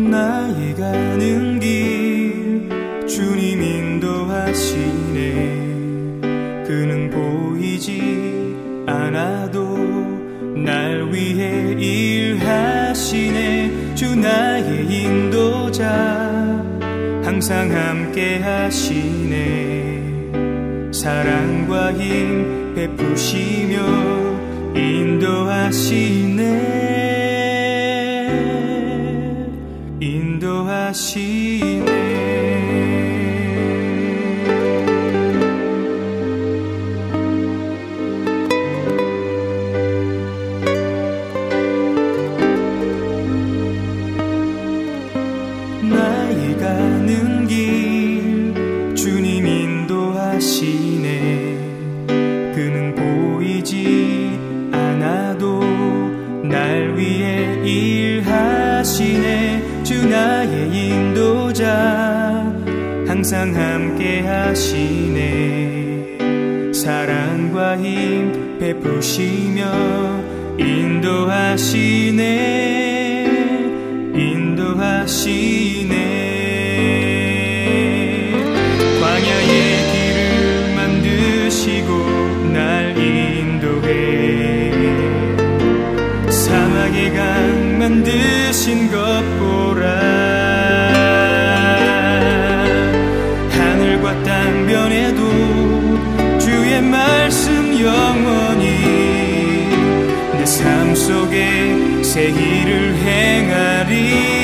나의 가는 길 주님 인도하시네. 그는 보이지 않아도 날 위해 일하시네. 주 나의 인도자 항상 함께 하시네. 사랑과 힘 베푸시며 인도하시네. 인도하시네. 나의 가는 길 주님 인도하시네. 그는 보이지 않아도 날 위해 일하시네. 주 나의 인도자 항상 함께 하시네. 사랑과 힘 베푸시며 인도하시네. 인도하시네. 광야의 길을 만드시고 날 인도해. 사막의 강 만드신 것 보라. 하늘과 땅 변해도 주의 말씀 영원히 내 삶 속에 새 일을 행하리.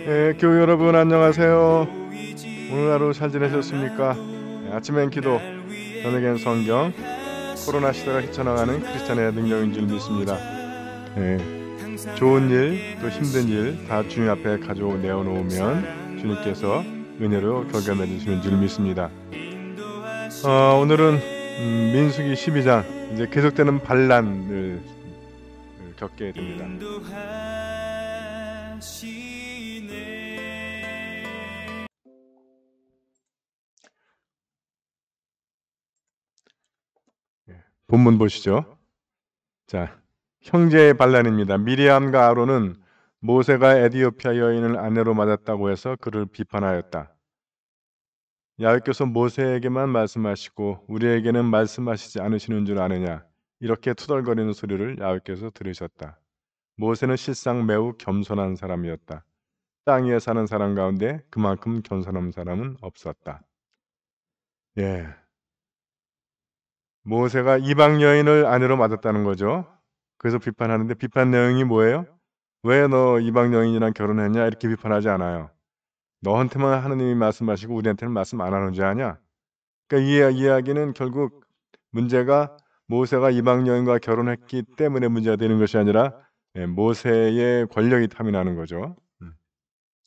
네, 교회 여러분 안녕하세요. 오늘 하루 잘 지내셨습니까? 네, 아침엔 기도, 저녁엔 성경. 코로나 시대가 헤쳐나가는 크리스찬의 능력인 줄 믿습니다. 네, 좋은 일, 또 힘든 일 다 주님 앞에 가져 내어놓으면 주님께서 은혜로 결과맺 주시는 줄 믿습니다. 오늘은 민수기 12장 이제 계속되는 반란을 겪게 됩니다. 본문 보시죠. 자, 형제의 반란입니다. 미리암과 아론은 모세가 에디오피아 여인을 아내로 맞았다고 해서 그를 비판하였다. 야훼께서 모세에게만 말씀하시고 우리에게는 말씀하시지 않으시는 줄 아느냐, 이렇게 투덜거리는 소리를 야훼께서 들으셨다. 모세는 실상 매우 겸손한 사람이었다. 땅 위에 사는 사람 가운데 그만큼 겸손한 사람은 없었다. 예, 모세가 이방 여인을 아내로 맞았다는 거죠. 그래서 비판하는데 비판 내용이 뭐예요? 왜 너 이방 여인이랑 결혼했냐, 이렇게 비판하지 않아요. 너한테만 하느님이 말씀하시고 우리한테는 말씀 안 하는 줄 아냐? 그러니까 이 이야기는 결국 문제가 모세가 이방 여인과 결혼했기 때문에 문제가 되는 것이 아니라 모세의 권력이 탐이 나는 거죠.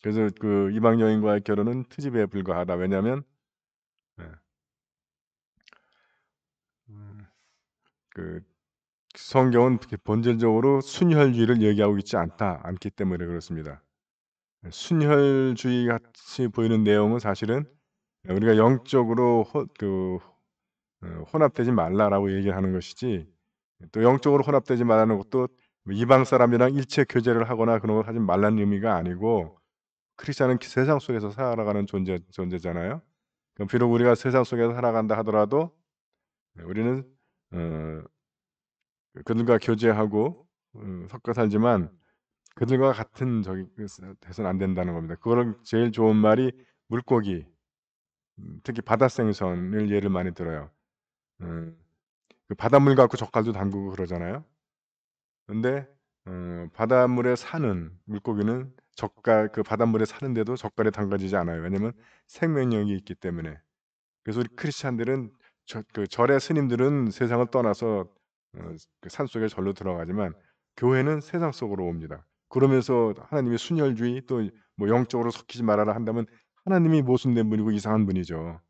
그래서 그 이방 여인과의 결혼은 트집에 불과하다. 왜냐하면 그 성경은 본질적으로 순혈주의를 얘기하고 있지 않기 때문에 그렇습니다. 순혈주의 같이 보이는 내용은 사실은 우리가 영적으로 혼합되지 말라라고 얘기를 하는 것이지, 또 영적으로 혼합되지 말라는 것도 이방 사람이랑 일체 교제를 하거나 그런 걸 하지 말라는 의미가 아니고, 크리스찬은 세상 속에서 살아가는 존재잖아요. 그럼 비록 우리가 세상 속에서 살아간다 하더라도 우리는 그들과 교제하고 섞어 살지만 그들과 같은 해서는 안 된다는 겁니다. 그거를 제일 좋은 말이 물고기, 특히 바다 생선을 예를 많이 들어요. 그 바닷물 갖고 젓갈도 담그고 그러잖아요. 근데 바닷물에 사는 물고기는 그 바닷물에 사는데도 젓갈에 담가지지 않아요. 왜냐면 생명력이 있기 때문에. 그래서 우리 크리스찬들은 그 절의 스님들은 세상을 떠나서 그 산속에 절로 들어가지만 교회는 세상 속으로 옵니다. 그러면서 하나님의 순혈주의, 또 뭐 영적으로 섞이지 말아라 한다면 하나님이 모순된 분이고 이상한 분이죠.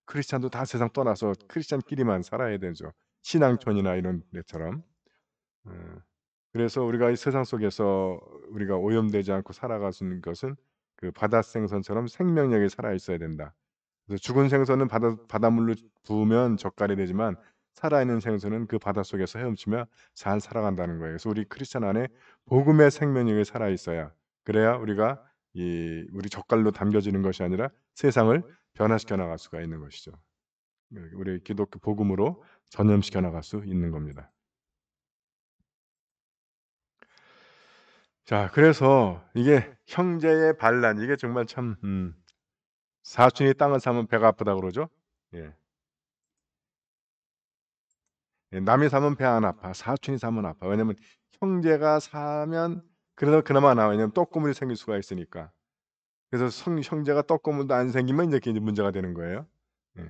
크리스찬도 다 세상 떠나서 크리스찬끼리만 살아야 되죠. 신앙촌이나 이런 데처럼. 그래서 우리가 이 세상 속에서 우리가 오염되지 않고 살아갈 수 있는 것은 그 바다 생선처럼 생명력이 살아 있어야 된다. 그래서 죽은 생선은 바닷물로 부으면 젓갈이 되지만 살아있는 생선은 그 바닷속에서 헤엄치며 잘 살아간다는 거예요. 그래서 우리 크리스천 안에 복음의 생명력이 살아 있어야, 그래야 우리가 우리 젓갈로 담겨지는 것이 아니라 세상을 변화시켜 나갈 수가 있는 것이죠. 우리 기독교 복음으로 전염시켜 나갈 수 있는 겁니다. 자, 그래서 이게 형제의 반란, 이게 정말 참 사촌이 땅을 사면 배가 아프다 그러죠. 예. 예, 남이 사면 배 안 아파. 사촌이 사면 아파. 왜냐면 형제가 사면 그래도 그나마 나아요. 왜냐면 떡고물이 생길 수가 있으니까. 그래서 형제가 떡고물도 안 생기면 이제 그게 문제가 되는 거예요. 예.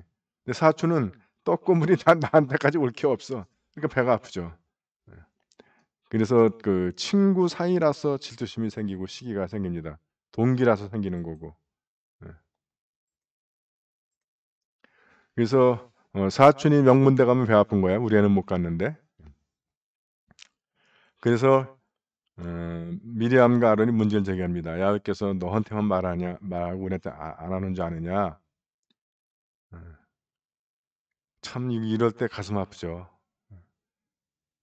근데 사촌은 떡고물이 다 나한테까지 올 게 없어. 그러니까 배가 아프죠. 예. 그래서 그 친구 사이라서 질투심이 생기고 시기가 생깁니다. 동기라서 생기는 거고. 예. 그래서 사촌이 명문대 가면 배 아픈 거야. 우리 애는 못 갔는데. 그래서 미리암과 아론이 문제를 제기합니다. 야훼께서 너한테만 말하고 우리한테 안 하는 줄 아느냐. 어, 참 이럴 때 가슴 아프죠.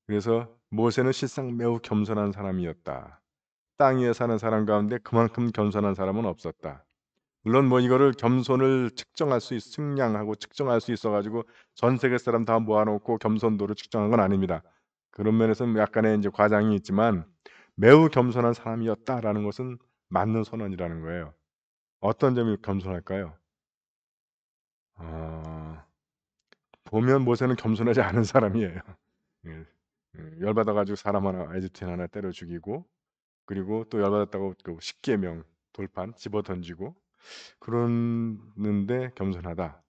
그래서 모세는 실상 매우 겸손한 사람이었다. 땅 위에 사는 사람 가운데 그만큼 겸손한 사람은 없었다. 물론 뭐 이거를 겸손을 측량하고 측정할 수 있어 가지고 전 세계 사람 다 모아 놓고 겸손도를 측정한 건 아닙니다. 그런 면에서는 약간의 인제 과장이 있지만 매우 겸손한 사람이었다라는 것은 맞는 선언이라는 거예요. 어떤 점이 겸손할까요? 어 보면 모세는 겸손하지 않은 사람이에요. 예. 열받아 가지고 사람 하나, 에집트인 하나 때려 죽이고, 그리고 또 열받았다고 그 십계명 돌판 집어 던지고 그러는데 겸손하다.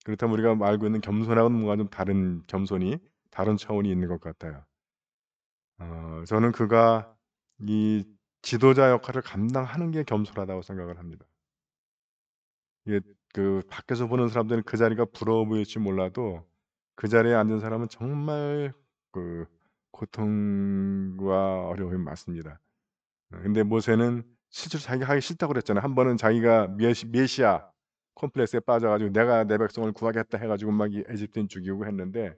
그렇다면 우리가 알고 있는 겸손하고는 뭔가 좀 다른 겸손이, 다른 차원이 있는 것 같아요. 저는 그가 이 지도자 역할을 감당하는 게 겸손하다고 생각을 합니다. 이게 그 밖에서 보는 사람들은 그 자리가 부러워 보일지 몰라도 그 자리에 앉은 사람은 정말 그 고통과 어려움이 많습니다. 근데 모세는 실제로 자기가 하기 싫다고 그랬잖아요. 한 번은 자기가 메시아 콤플렉스에 빠져 가지고 '내가 내 백성을 구하겠다.' 해 가지고 막 이 에집트인 죽이고 했는데,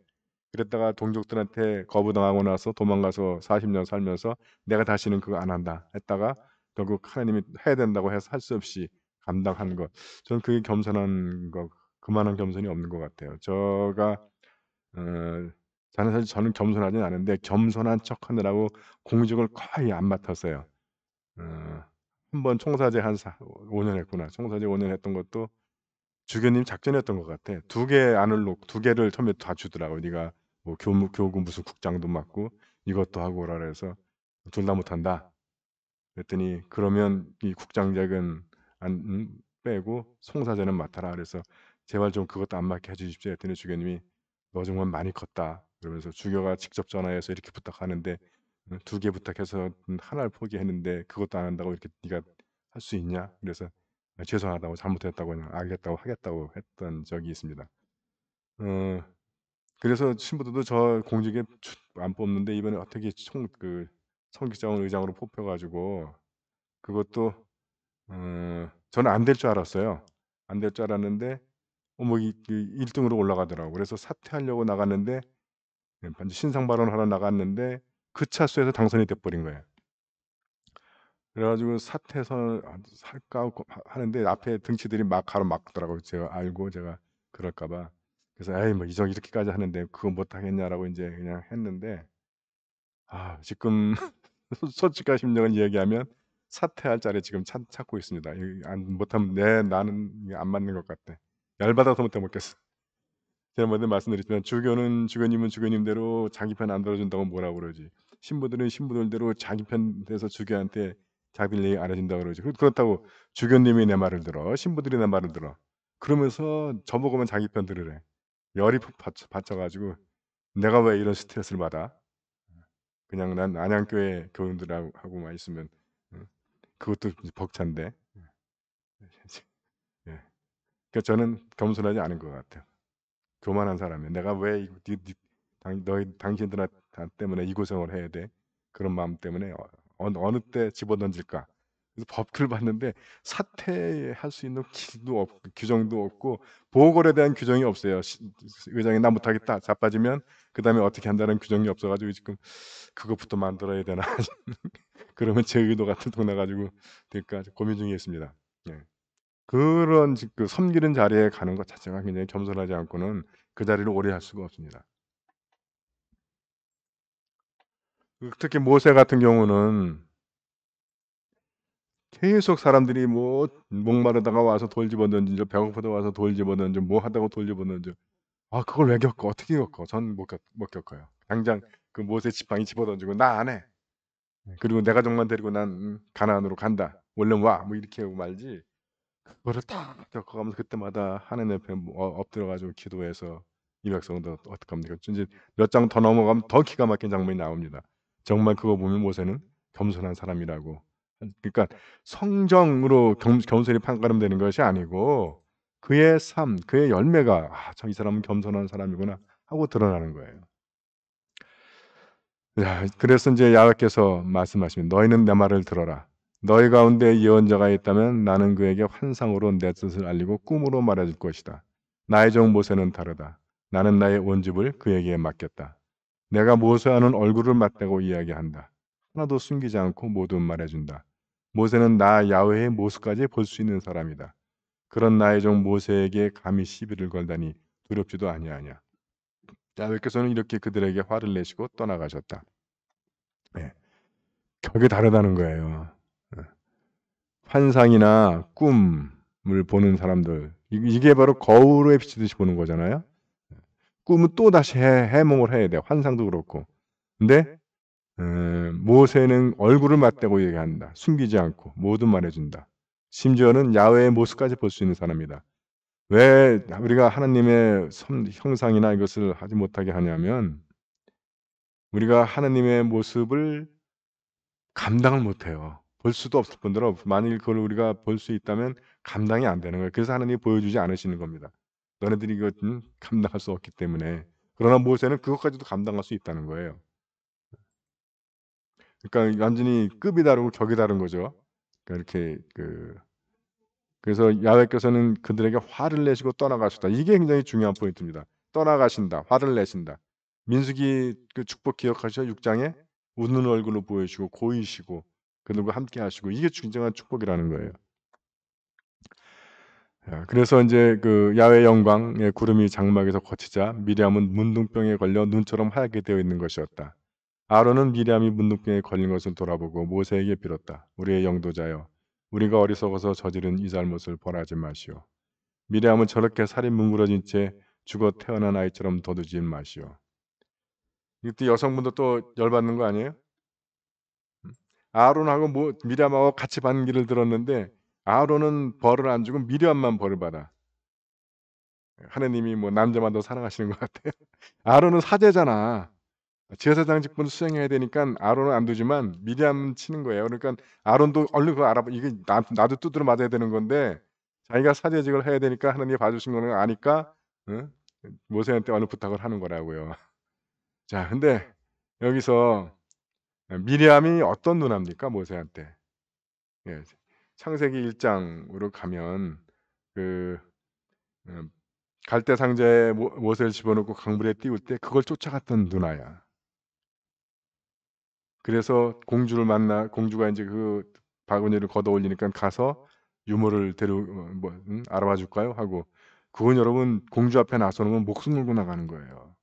그랬다가 동족들한테 거부당하고 나서 도망가서 40년 살면서 '내가 다시는 그거 안 한다.' 했다가 결국 하나님이 해야 된다고 해서 할 수 없이 감당한 것. 저는 그게 겸손한 거, 그만한 겸손이 없는 것 같아요. 어 저는 겸손하진 않은데 겸손한 척하느라고 공직을 거의 안 맡았어요. 어 한 번 총사제 한 5년 했구나. 총사제 5년 했던 것도 주교님 작전이었던 것 같아. 2 개를 처음에 다 주더라고요. "네가 뭐 교구 무슨 국장도 맡고 이것도 하고 오라." 그래서 "둘 다 못한다." 그랬더니 "그러면 이 국장직은 안 빼고 송사제는 맡아라." 그래서 "제발 좀 그것도 안 맡게 해 주십시오." 했더니 주교님이 "너 정말 많이 컸다." 그러면서 주교가 직접 전화해서 이렇게 부탁하는데 2개 부탁해서 나를 포기했는데 그것도 안 한다고 이렇게 네가 할 수 있냐?" 그래서 죄송하다고, 잘못했다고 그냥 알겠다고 하겠다고 했던 적이 있습니다. 어 그래서 신부들도 저 공직에 안 뽑는데 이번에 어떻게 성직자원 의장으로 뽑혀 가지고 그것도 저는 안 될 줄 알았어요. 안 될 줄 알았는데 어머 이 1 등으로 올라가더라고요. 그래서 사퇴하려고 나갔는데, 반드시 신상 발언하러 나갔는데 그 차수에서 당선이 돼 버린 거예요. 그래 가지고 사퇴 선언을 할까 하는데 앞에 등치들이 막 가로막더라고요. 제가 알고 제가 그럴까 봐. 그래서 '에이 뭐 이렇게까지 하는데 그거 못 하겠냐.'라고 인제 그냥 했는데, 지금 솔직한 심정을 이야기하면 사퇴할 자리에 지금 찾고 있습니다. 이 안 못하면 나는 이게 안 맞는 것 같아. 열받아서 못 해 먹겠어. 제가 먼저 말씀드렸지만 주교님은 주교님대로 자기 편 안 들어준다고 뭐라 그러지. 신부들은 신부들대로 자기 편 돼서 주교한테 자기 얘기 안 해 준다 그러지. 그렇다고 주교님이 내 말을 들어, 신부들이 내 말을 들어. 그러면서 저보고만 자기 편 들으래. 열이 푹 받쳐 가지고 '내가 왜 이런 스트레스를 받아?' 그냥 난 안양교회 교인들하고만 있으면 그것도 이제 벅찬데. 예. 그러니까 저는 겸손하지 않은 것 같아요. 교만한 사람이에요. '내가 왜 이거 당신들 때문에 이 고생을 해야 돼?' 그런 마음 때문에 어느 때 집어던질까. 그래서 법규를 봤는데 사퇴할 수 있는 길도 없고 규정도 없고 보궐에 대한 규정이 없어요. 의장이 "나 못하겠다." 자빠지면 그다음에 어떻게 한다는 규정이 없어 가지고 지금 그것부터 만들어야 되나 그러면 제 의도가 들통나 가지고 될까 고민 중에 있습니다. 예. 그런 그 섬기는 자리에 가는 것 자체가 굉장히 겸손하지 않고는 그 자리를 오래 할 수가 없습니다. 특히 모세 같은 경우는 계속 사람들이 뭐 목마르다가 와서 돌 집어 던지고 배고프다 와서 돌 집어 던지고 뭐 하다가 돌 집어 던지고 아 그걸 왜 겪어? 어떻게 겪어? 전 못 겪어요. 당장 그 모세 지팡이 집어 던지고 "나 안 해." 그리고 "내 가족만 데리고 난 가나안으로 간다. 얼른 와." 뭐 이렇게 하고 말지 그거를 딱 겪어가면서 그때마다 하나님 옆에 엎드려 가지고 기도해서 이 백성들 어떡합니까? 이제 몇 장 더 넘어가면 더 기가 막힌 장면이 나옵니다. 정말 그거 보면 모세는 겸손한 사람이라고. 그러니까 성정으로 겸손이 판가름되는 것이 아니고 그의 삶, 그의 열매가 '아 참 이 사람은 겸손한 사람이구나.' 하고 드러나는 거예요. 야 그래서 인제 야훼께서 말씀하시면 "너희는 내 말을 들어라. 너희 가운데 예언자가 있다면 나는 그에게 환상으로 내 뜻을 알리고 꿈으로 말해 줄 것이다. 나의 종 모세는 다르다. 나는 나의 온 집을 그에게 맡겼다. 내가 모세와는 얼굴을 맞대고 이야기한다. 하나도 숨기지 않고 모두 말해 준다. 모세는 나 야훼의 모습까지 볼 수 있는 사람이다. 그런 나의 종 모세에게 감히 시비를 걸다니 두렵지도 아니하냐." 야훼께서는 이렇게 그들에게 화를 내시고 떠나가셨다. 예. 격이 다르다는 거예요. 예. 환상이나 꿈을 보는 사람들 이게 바로 거울에 비치듯이 보는 거잖아요. 예. 꿈은 또다시 해몽을 해야 돼요. 환상도 그렇고. 근데 모세는 얼굴을 맞대고 얘기한다. 숨기지 않고 모두 말해 준다. 심지어는 야훼의 모습까지 볼 수 있는 사람이다. 왜 우리가 하나님의 형상이나 이것을 하지 못하게 하냐면 우리가 하나님의 모습을 감당을 못 해요. 볼 수도 없을 뿐더러 만일 그걸 우리가 볼 수 있다면 감당이 안 되는 거예요. 그래서 하나님이 보여주지 않으시는 겁니다. 너네들이 이것 감당할 수 없기 때문에. 그러나 모세는 그것까지도 감당할 수 있다는 거예요. 그러니까 완전히 급이 다르고 격이 다른 거죠. 그러니까 이렇게 그래서 야훼께서는 그들에게 화를 내시고 떠나가셨다. 이게 굉장히 중요한 포인트입니다. 떠나가신다. 화를 내신다. 민수기 그 축복 기억하시죠? 6 장에 웃는 얼굴로 보이시고 고이시고 그들과 함께 하시고 이게 진정한 축복이라는 거예요. 그래서 인제 그 야훼의 영광의 구름이 장막에서 걷히자 미리암은 문둥병에 걸려 눈처럼 하얗게 되어 있는 것이었다. 아론은 미리암이 문둥병에 걸린 것을 돌아보고 모세에게 빌었다. "우리의 영도자여 우리가 어리석어서 저지른 이 잘못을 벌하지 마시오. 미리암은 저렇게 살이 뭉그러진 채 죽어 태어난 아이처럼 도두지 마시오." 이때 여성분도 또 열받는 거 아니에요? 아론하고 미리암하고 같이 반기를 들었는데 아론은 벌을 안 주고 미리암만 벌을 받아. 하느님이 남자만 더 사랑하시는 것 같아요. 아론은 사제잖아. 제사장 직분을 수행해야 되니깐 아론은 안 두지만 미리암 치는 거예요. 그러니깐 아론도 얼른 그거 알아봐. 이게 나도 두드려 맞아야 되는 건데 자기가 사제직을 해야 되니까 하나님이 봐주신 거는 아니까 응? 모세한테 어느 부탁을 하는 거라고요. 자 근데 여기서 미리암이 어떤 누나입니까 모세한테? 예. 창세기 1 장으로 가면 그 음 갈대 상자에 모세를 집어넣고 강물에 띄울 때 그걸 쫓아갔던 누나야. 그래서 공주가 인제 그 바구니를 걷어 올리니깐 가서 유모를 알아봐 줄까요? 하고 그건 여러분 공주 앞에 나서는 목숨 걸고 나가는 거예요.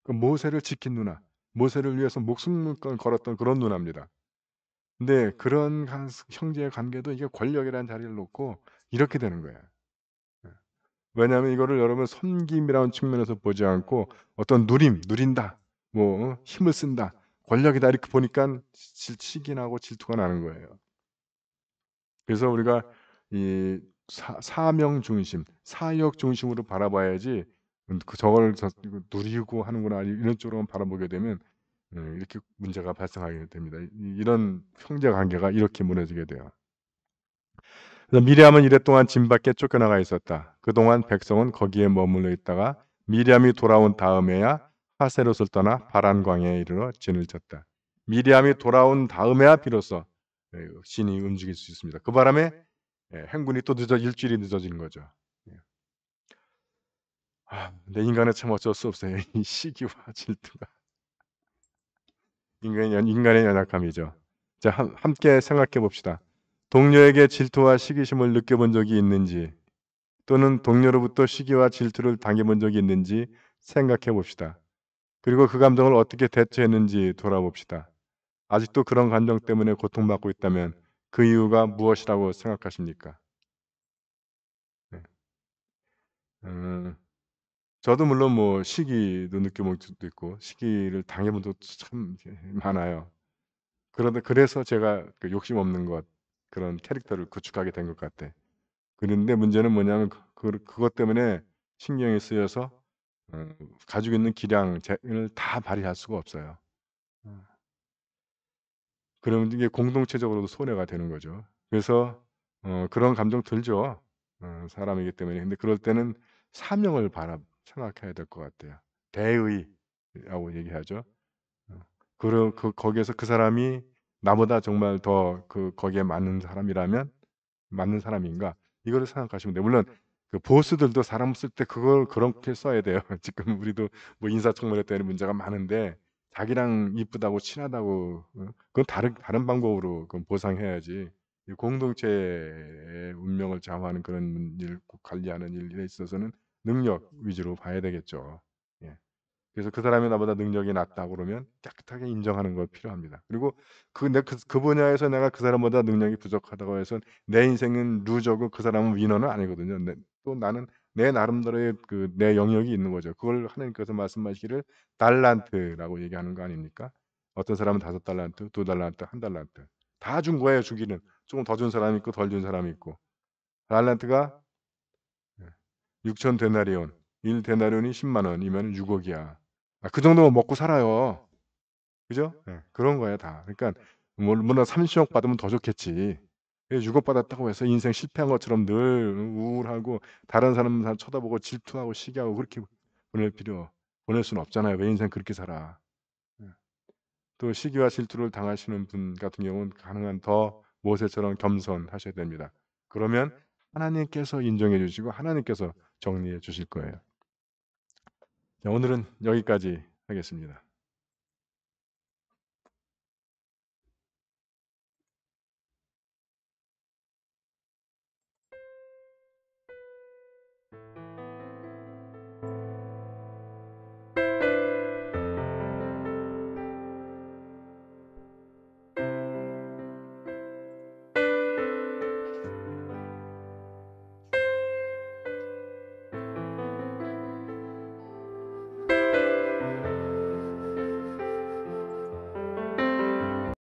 그 모세를 지킨 누나, 모세를 위해서 목숨을 걸었던 그런 누나입니다. 근데 그런 형제의 관계도 이게 권력이라는 자리를 놓고 이렇게 되는 거예요. 예. 왜냐하면 이거를 여러분 섬김이라는 측면에서 보지 않고 어떤 누린다. 힘을 쓴다. 권력이다 이렇게 보니깐 시기나고 질투가 나는 거예요. 그래서 우리가 이 사명 중심, 사역 중심으로 바라봐야지 저걸 누리고 하는구나 이런 쪽으로만 바라보게 되면 이렇게 문제가 발생하게 됩니다. 이런 형제 관계가 이렇게 무너지게 돼요. 그래서 미리암은 이랫동안 진 밖에 쫓겨나가 있었다. 그동안 백성은 거기에 머물러 있다가 미리암이 돌아온 다음에야 하세롯을 떠나 바란 광야에 이르러 진을 쳤다. 미리암이 돌아온 다음에야 비로소 신이 움직일 수 있습니다. 그 바람에 행군이 또 일주일이 늦어지는 거죠. 예. 근데 인간은 참 어쩔 수 없어요. 이 시기와 질투가 인간의 연약함이죠. 자, 함께 생각해 봅시다. 동료에게 질투와 시기심을 느껴본 적이 있는지, 또는 동료로부터 시기와 질투를 당해본 적이 있는지 생각해 봅시다. 그리고 그 감정을 어떻게 대처했는지 돌아봅시다. 아직도 그런 감정 때문에 고통받고 있다면 그 이유가 무엇이라고 생각하십니까? 네. 음. 저도 물론 뭐 시기도 느껴본 적도 있고 시기를 당해본 적도 참 많아요. 그런데 그래서 제가 그 욕심 없는 것, 그런 캐릭터를 구축하게 된 것 같아. 그런데 문제는 뭐냐면 그것 때문에 신경이 쓰여서 어 가지고 있는 기량 을 다 발휘할 수가 없어요. 어. 그러면 이게 공동체적으로도 손해가 되는 거죠. 그래서 그런 감정 들죠. 사람이기 때문에. 근데 그럴 때는 사명을 생각해야 될 것 같아요. 대의라고 얘기하죠. 어. 거기에서 그 사람이 나보다 정말 더 거기에 맞는 사람이라면, 맞는 사람인가, 이거를 생각하시면 돼요. 물론 그 보스들도 사람 쓸 때 그걸 그렇게 써야 돼요. 지금 우리도 뭐 인사청문회 때는 문제가 많은데 자기랑 이쁘다고 친하다고 그건 다른 방법으로 그건 보상해야지. 이 공동체의 운명을 좌우하는 그런 일, 관리하는 일에 있어서는 능력 위주로 봐야 되겠죠. 예. 그래서 그 사람이 나보다 능력이 낮다 그러면 깨끗하게 인정하는 거 필요합니다. 그리고 그 분야에서 내가 그 사람보다 능력이 부족하다고 해서 내 인생은 루저고 그 사람은 위너는 아니거든요. 또 나는 내 나름대로의 내 영역이 있는 거죠. 그걸 하나님께서 말씀하시기를 달란트라고 얘기하는 거 아닙니까? 어떤 사람은 5 달란트, 2 달란트, 1 달란트 다 준 거예요, 주기는. 조금 더 준 사람이 있고 덜 준 사람이 있고. 달란트가 6천 데나리온, 1 데나리온이 10만 원이면 6억 이야. 그 정도면 먹고 살아요. 그죠? 예. 그런 거예요 다. 그러니까 물론 30억 받으면 더 좋겠지. 6억 받았다고 해서 인생 실패한 것처럼 늘 우울하고 다른 사람 다 쳐다보고 질투하고 시기하고 그렇게 보낼 필요 보낼 수는 없잖아요. 왜 인생 그렇게 살아. 예. 또 시기와 질투를 당하시는 분 같은 경우는 가능한 더 모세처럼 겸손하셔야 됩니다. 그러면 하나님께서 인정해 주시고 하나님께서 정리해 주실 거예요. 자, 오늘은 여기까지 하겠습니다.